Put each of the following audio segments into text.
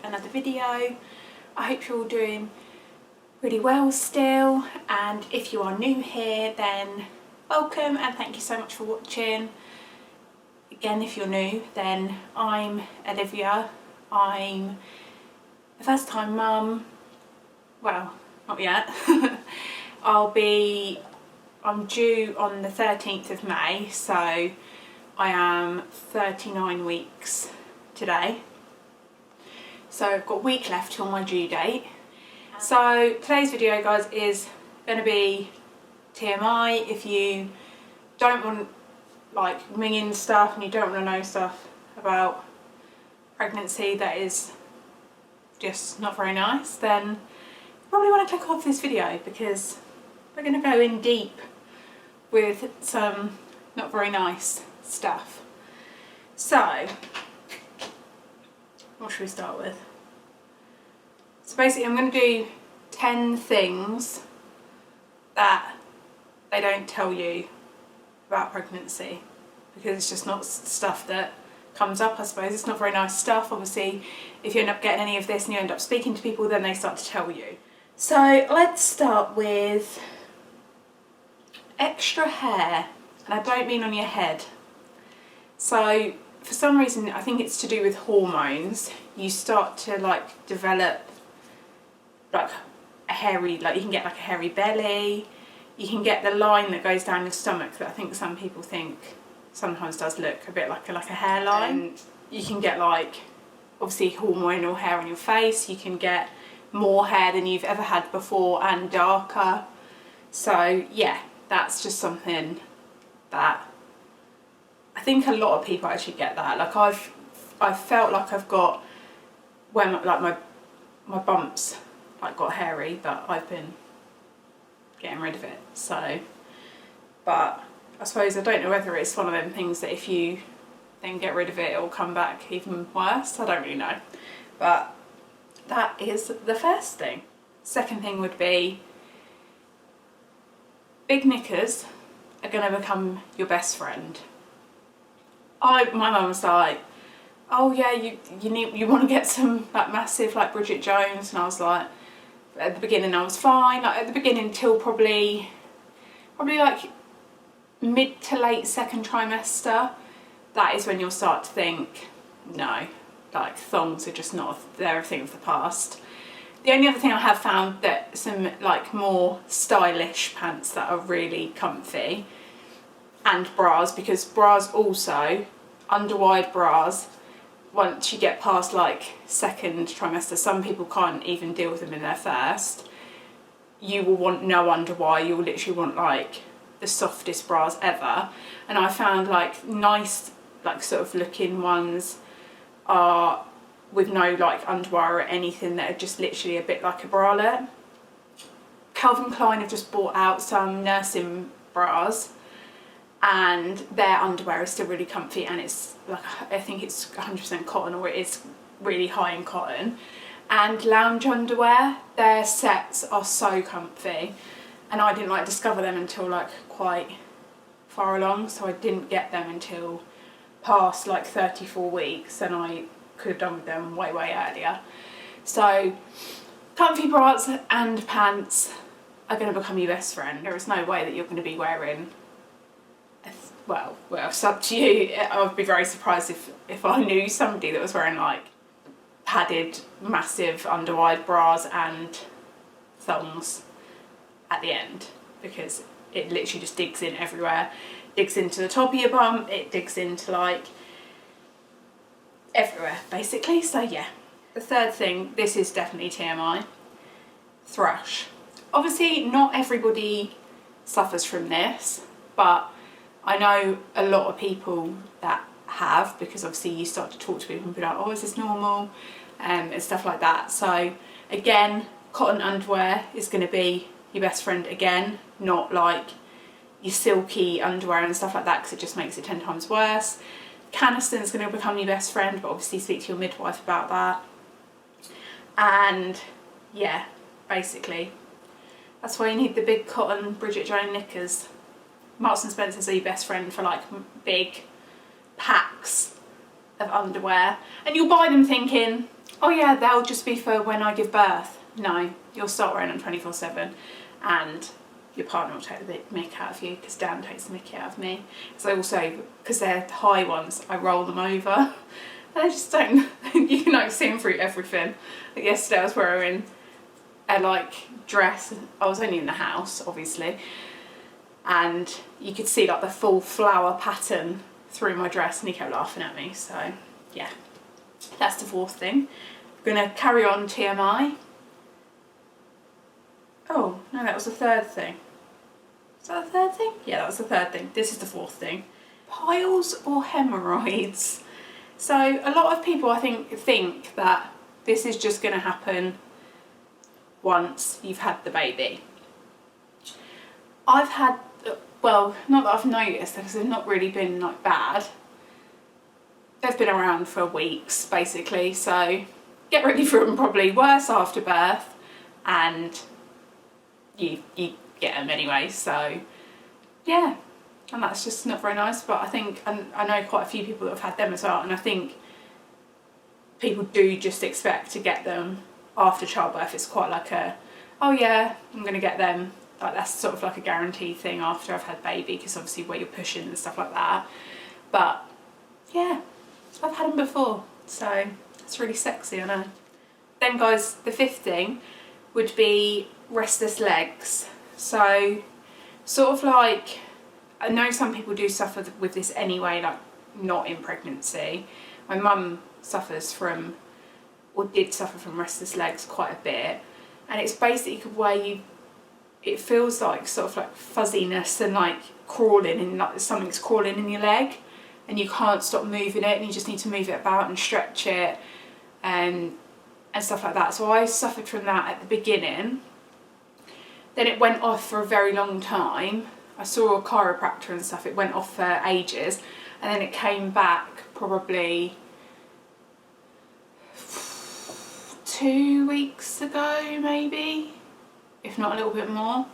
another video. I hope you're all doing really well still, and if you are new here then welcome and thank you so much for watching. Again, if you're new, then I'm Olivia. I'm a first time mum. Well, not yet. I'm due on the 13th of May, so I am 39 weeks today. So I've got a week left till my due date. So today's video, guys, is going to be TMI. If you don't want like minging stuff and you don't want to know stuff about pregnancy that is just not very nice, then you probably want to click off this video, because we're going to go in deep with some not very nice stuff. So what should we start with? So basically I'm going to do 10 things that they don't tell you about pregnancy, because it's just not stuff that comes up, I suppose. It's not very nice stuff. Obviously, if you end up getting any of this and you end up speaking to people, then they start to tell you. So let's start with extra hair, and I don't mean on your head. So for some reason, I think it's to do with hormones, you start to like develop like a hairy, like you can get like a hairy belly, you can get the line that goes down your stomach that I think some people think sometimes does look a bit like a hairline. And you can get like obviously hormonal hair on your face, you can get more hair than you've ever had before and darker. So yeah, that's just something that I think a lot of people actually get that. Like I've felt like I've got, when like my bumps like got hairy, but I've been getting rid of it. So, but I suppose I don't know whether it's one of them things that if you then get rid of it, it will come back even worse. I don't really know. But that is the first thing. Second thing would be big knickers are going to become your best friend. My mum was like, oh yeah, you want to get some like massive like Bridget Jones, and I was like, at the beginning I was fine. Like at the beginning till probably like mid to late second trimester, that is when you'll start to think, no, like thongs are just not, they're a thing of the past. The only other thing I have found that some like more stylish pants that are really comfy, and bras, because bras also, underwide bras, once you get past like second trimester, some people can't even deal with them in their first, you will want no underwire, you'll literally want like the softest bras ever. And I found like nice like sort of looking ones are with no like underwire or anything, that are just literally a bit like a bralette. Calvin Klein have just bought out some nursing bras, and their underwear is still really comfy, and it's like, I think it's 100% cotton, or it is really high in cotton. And lounge underwear, their sets are so comfy, and I didn't like discover them until like quite far along, so I didn't get them until past like 34 weeks, and I could have done with them way earlier. So comfy bras and pants are going to become your best friend. There is no way that you're going to be wearing, well, it's up to you. I would be very surprised if I knew somebody that was wearing like padded massive underwide bras and thongs at the end, because it literally just digs in everywhere. Digs into the top of your bum, it digs into like everywhere basically. So yeah. The third thing, this is definitely TMI, thrush. Obviously not everybody suffers from this, but I know a lot of people that have, because obviously you start to talk to people and be like, oh, is this normal? And stuff like that. So again, cotton underwear is going to be your best friend again, not like your silky underwear and stuff like that, because it just makes it 10 times worse. Caniston is going to become your best friend, but obviously speak to your midwife about that. And yeah, basically that's why you need the big cotton Bridget Jones knickers. Marks and Spencer's are your best friend for like big packs of underwear, and you'll buy them thinking, oh yeah, they'll just be for when I give birth. No, you'll start wearing them 24/7, and your partner will take the mick out of you, because Dan takes the mickey out of me. So also, because they're high ones, I roll them over. And I just don't, you can like see them through everything. Like yesterday I was wearing a like dress, I was only in the house obviously, and you could see like the full flower pattern through my dress, and he kept laughing at me. So yeah, that's the fourth thing. We're gonna carry on TMI. Oh no, that was the third thing. Is that the third thing? Yeah, that was the third thing. This is the fourth thing. Piles or hemorrhoids. So a lot of people, I think that this is just going to happen once you've had the baby. I've had, well, not that I've noticed, because they've not really been like bad. They've been around for weeks basically, so get ready for them probably worse after birth, and you get them anyway, so yeah. And that's just not very nice, but I think, and I know quite a few people that have had them as well, and I think people do just expect to get them after childbirth. It's quite like a, oh yeah, I'm going to get them. Like that's sort of like a guaranteed thing after I've had baby, because obviously where you're pushing and stuff like that. But yeah, I've had them before, so it's really sexy, I know. Then guys, the fifth thing would be restless legs. So sort of like, I know some people do suffer with this anyway, like not in pregnancy. My mum suffers from, or did suffer from restless legs quite a bit. And it's basically where it feels like sort of like fuzziness and like crawling, and like something's crawling in your leg and you can't stop moving it, and you just need to move it about and stretch it and stuff like that. So I suffered from that at the beginning. Then it went off for a very long time. I saw a chiropractor and stuff, it went off for ages, and then it came back probably 2 weeks ago maybe, if not a little bit more.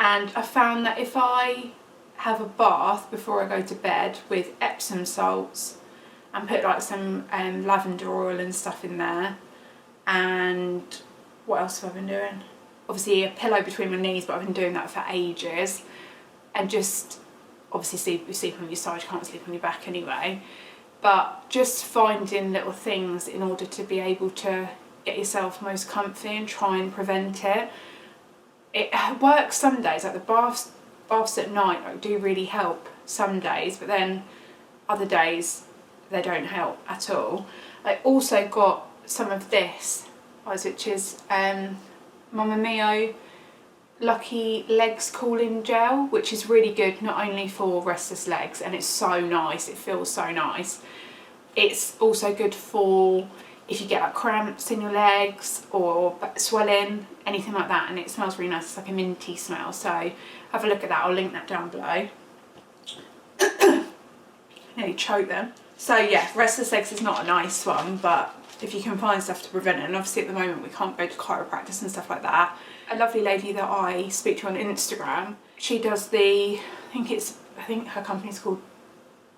And I found that if I have a bath before I go to bed with Epsom salts and put like some lavender oil and stuff in there, and what else have I been doing? Obviously a pillow between my knees, but I've been doing that for ages. And just obviously you sleep on your side, you can't sleep on your back anyway, but just finding little things in order to be able to get yourself most comfy and try and prevent it. It works some days, like the baths at night like, do really help some days, but then other days they don't help at all. I also got some of this, which is Mamma Mio Lucky Legs Cooling Gel, which is really good not only for restless legs, and it's so nice, it feels so nice. It's also good for if you get like cramps in your legs or swelling, anything like that, and it smells really nice. It's like a minty smell, so have a look at that, I'll link that down below. Nearly choked them. So yeah, restless legs is not a nice one, but if you can find stuff to prevent it, and obviously at the moment we can't go to chiropractors and stuff like that. A lovely lady that I speak to on Instagram, she does the, I think her company's called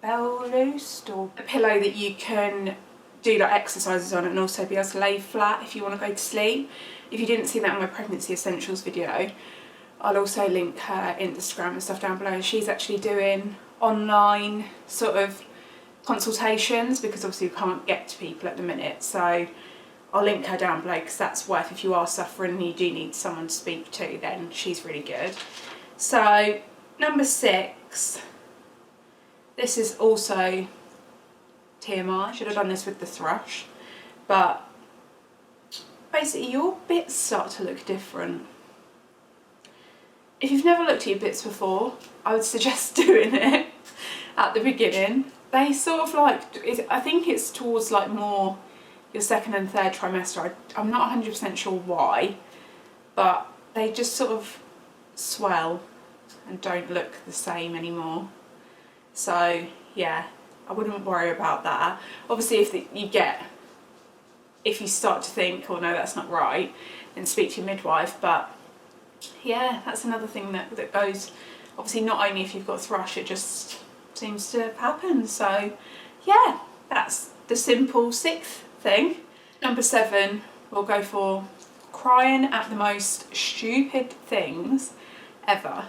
Belloost, or a pillow that you can do like exercises on and also be able to lay flat if you want to go to sleep. If you didn't see that in my pregnancy essentials video, I'll also link her Instagram and stuff down below. She's actually doing online sort of consultations, because obviously you can't get to people at the minute, so I'll link her down below, because that's worth, if you are suffering and you do need someone to speak to, then she's really good. So number 6, this is also TMI, should have done this with the thrush, but basically your bits start to look different. If you've never looked at your bits before, I would suggest doing it at the beginning. They sort of like, I think it's towards like more your second and third trimester. I'm not 100% sure why, but they just sort of swell and don't look the same anymore. So yeah, I wouldn't worry about that. Obviously if you start to think, oh no, that's not right, then speak to your midwife. But yeah, that's another thing that goes, obviously not only if you've got thrush, it just seems to happen. So yeah, that's the simple 6th thing. Number 7, we'll go for crying at the most stupid things ever.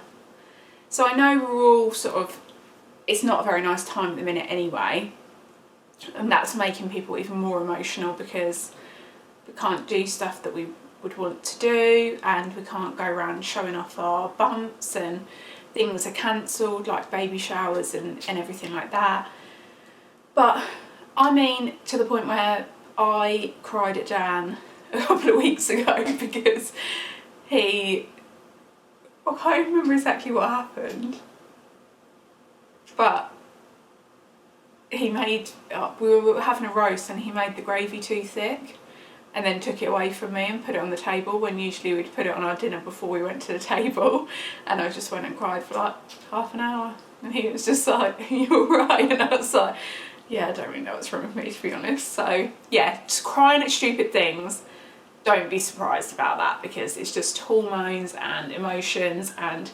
So I know we're all sort of, it's not a very nice time at the minute anyway, and that's making people even more emotional because we can't do stuff that we would want to do, and we can't go around showing off our bumps, and things are cancelled like baby showers and everything like that. But I mean, to the point where I cried at Dan a couple of weeks ago because I can't remember exactly what happened, but we were having a roast and he made the gravy too thick and then took it away from me and put it on the table, when usually we'd put it on our dinner before we went to the table, and I just went and cried for like half an hour, and he was just like, "Are you alright?" And I was like, yeah, I don't really know what's wrong with me, to be honest. So yeah, just crying at stupid things, don't be surprised about that, because it's just hormones and emotions, and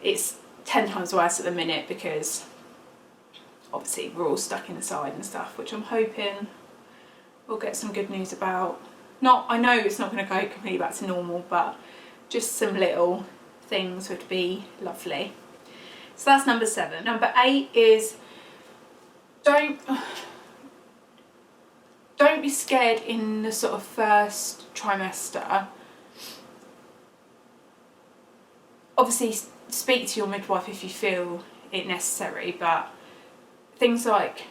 it's 10 times worse at the minute because obviously we're all stuck inside and stuff, which I'm hoping we'll get some good news about. I know it's not going to go completely back to normal, but just some little things would be lovely. So that's number 7. Number 8 is don't be scared in the sort of first trimester. Obviously speak to your midwife if you feel it necessary, but things like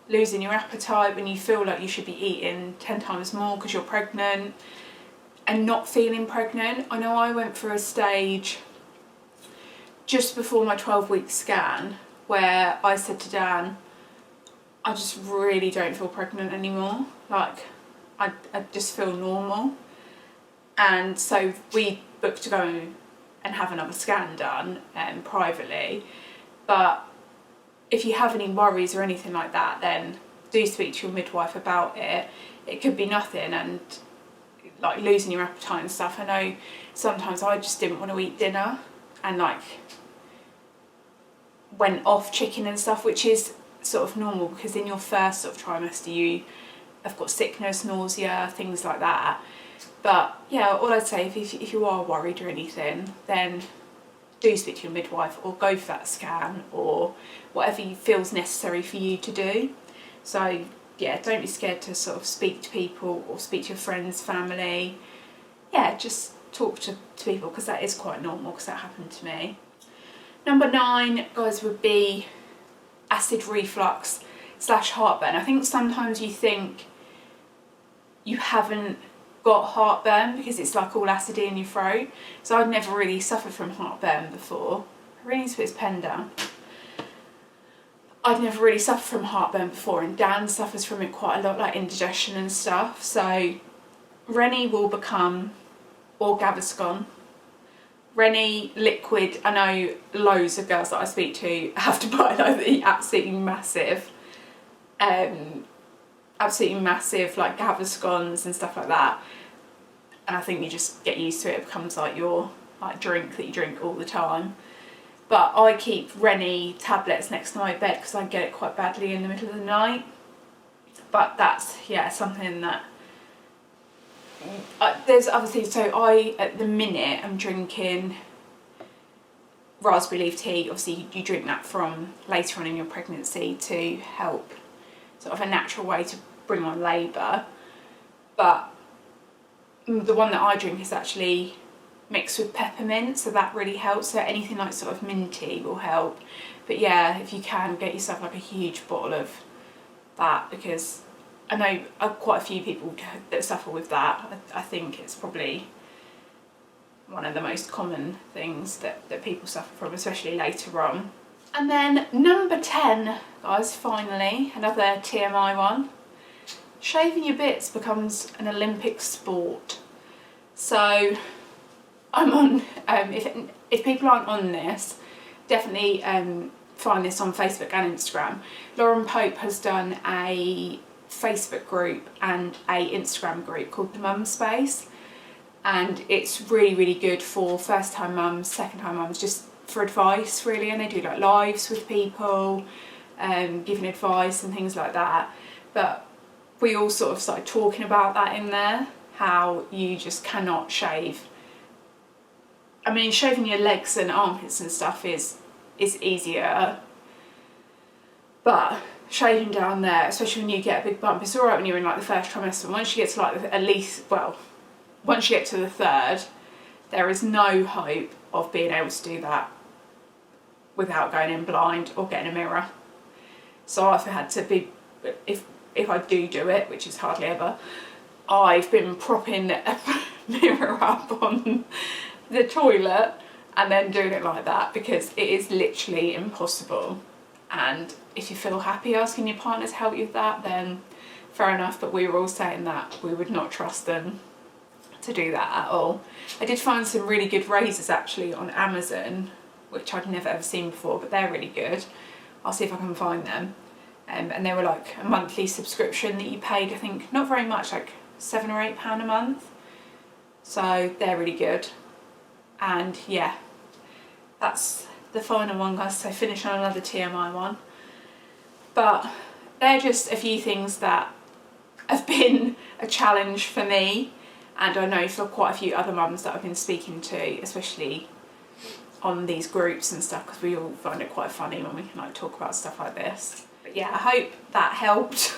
losing your appetite when you feel like you should be eating 10 times more because you're pregnant, and not feeling pregnant. I know I went through a stage just before my 12-week scan where I said to Dan, I just really don't feel pregnant anymore. Like, I just feel normal. And so we booked to go and have another scan done privately. But if you have any worries or anything like that, then do speak to your midwife about it. It could be nothing, and like losing your appetite and stuff. I know sometimes I just didn't want to eat dinner and like went off chicken and stuff, which is sort of normal because in your first sort of trimester you have got sickness, nausea, things like that. But yeah, all I'd say, if you are worried or anything, then do speak to your midwife or go for that scan or whatever feels necessary for you to do. So yeah, don't be scared to sort of speak to people or speak to your friends, family. Yeah, just talk to people, because that is quite normal, because that happened to me. Number 9, guys, would be acid reflux / heartburn. I think sometimes you think you haven't got heartburn because it's like all acidy in your throat. So I'd never really suffered from heartburn before. I really need to put his pen down. I'd never really suffered from heartburn before, and Dan suffers from it quite a lot, like indigestion and stuff. So Rennie will become, or Gaviscon, Rennie liquid. I know loads of girls that I speak to have to buy like the absolutely massive like Gaviscons and stuff like that, and I think you just get used to it. It becomes like your like drink that you drink all the time. But I keep Rennie tablets next to my bed because I get it quite badly in the middle of the night. But that's, yeah, something that there's other things. So I, at the minute, I'm drinking raspberry leaf tea. Obviously you drink that from later on in your pregnancy to help, sort of a natural way to bring on labour. But the one that I drink is actually mixed with peppermint, so that really helps. So anything like sort of minty will help. But yeah, if you can, get yourself like a huge bottle of that, because I know quite a few people that suffer with that. I think it's probably one of the most common things that people suffer from, especially later on. And then number 10, guys, finally, another TMI one. Shaving your bits becomes an Olympic sport. So I'm on, if people aren't on this, definitely find this on Facebook and Instagram. Lauren Pope has done a Facebook group and a Instagram group called the Mum Space, and it's really, really good for first time mums, second time mums, just for advice really, and they do like lives with people, giving advice and things like that. But we all sort of started talking about that in there, how you just cannot shave. I mean, shaving your legs and armpits and stuff is easier, but shaving down there, especially when you get a big bump, it's alright when you're in like the first trimester. Once you get to like at least, well, once you get to the third, there is no hope of being able to do that without going in blind or getting a mirror. So I've had to be, if I do it, which is hardly ever, I've been propping a mirror up on the toilet and then doing it like that, because it is literally impossible. And if you feel happy asking your partner to help you with that, then fair enough, but we were all saying that we would not trust them to do that at all. I did find some really good razors actually on Amazon, which I'd never ever seen before, but they're really good. I'll see if I can find them. And they were like a monthly subscription that you paid, I think, not very much, like £7 or £8 a month. So they're really good. And yeah, that's the final one, guys. So finish on another TMI one. But they're just a few things that have been a challenge for me, and I know for quite a few other mums that I've been speaking to, especially on these groups and stuff, because we all find it quite funny when we can like talk about stuff like this. But yeah, I hope that helped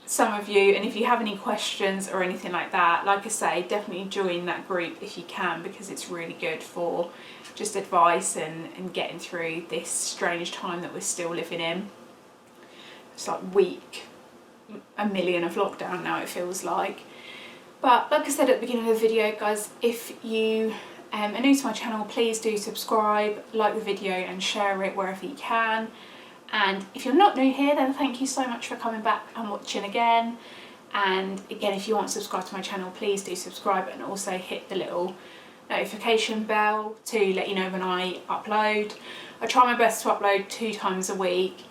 some of you, and if you have any questions or anything like that, like I say, definitely join that group if you can, because it's really good for just advice and getting through this strange time that we're still living in. It's like week 1,000,000 of lockdown now, it feels like. But like I said at the beginning of the video, guys, if you are new to my channel, please do subscribe, like the video and share it wherever you can. And if you're not new here, then thank you so much for coming back and watching again. And again, if you want to subscribe to my channel, please do subscribe, and also hit the little notification bell to let you know when I upload. I try my best to upload 2 times a week.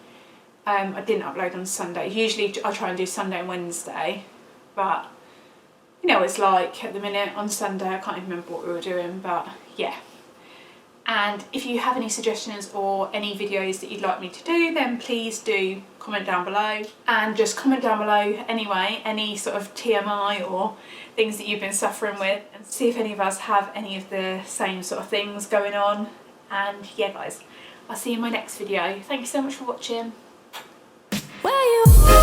I didn't upload on Sunday. Usually I try and do Sunday and Wednesday, but you know, it's like at the minute on Sunday, I can't even remember what we were doing, but yeah. And if you have any suggestions or any videos that you'd like me to do, then please do comment down below. And just comment down below anyway, any sort of TMI or things that you've been suffering with, and see if any of us have any of the same sort of things going on. And yeah, guys, I'll see you in my next video. Thank you so much for watching. Where you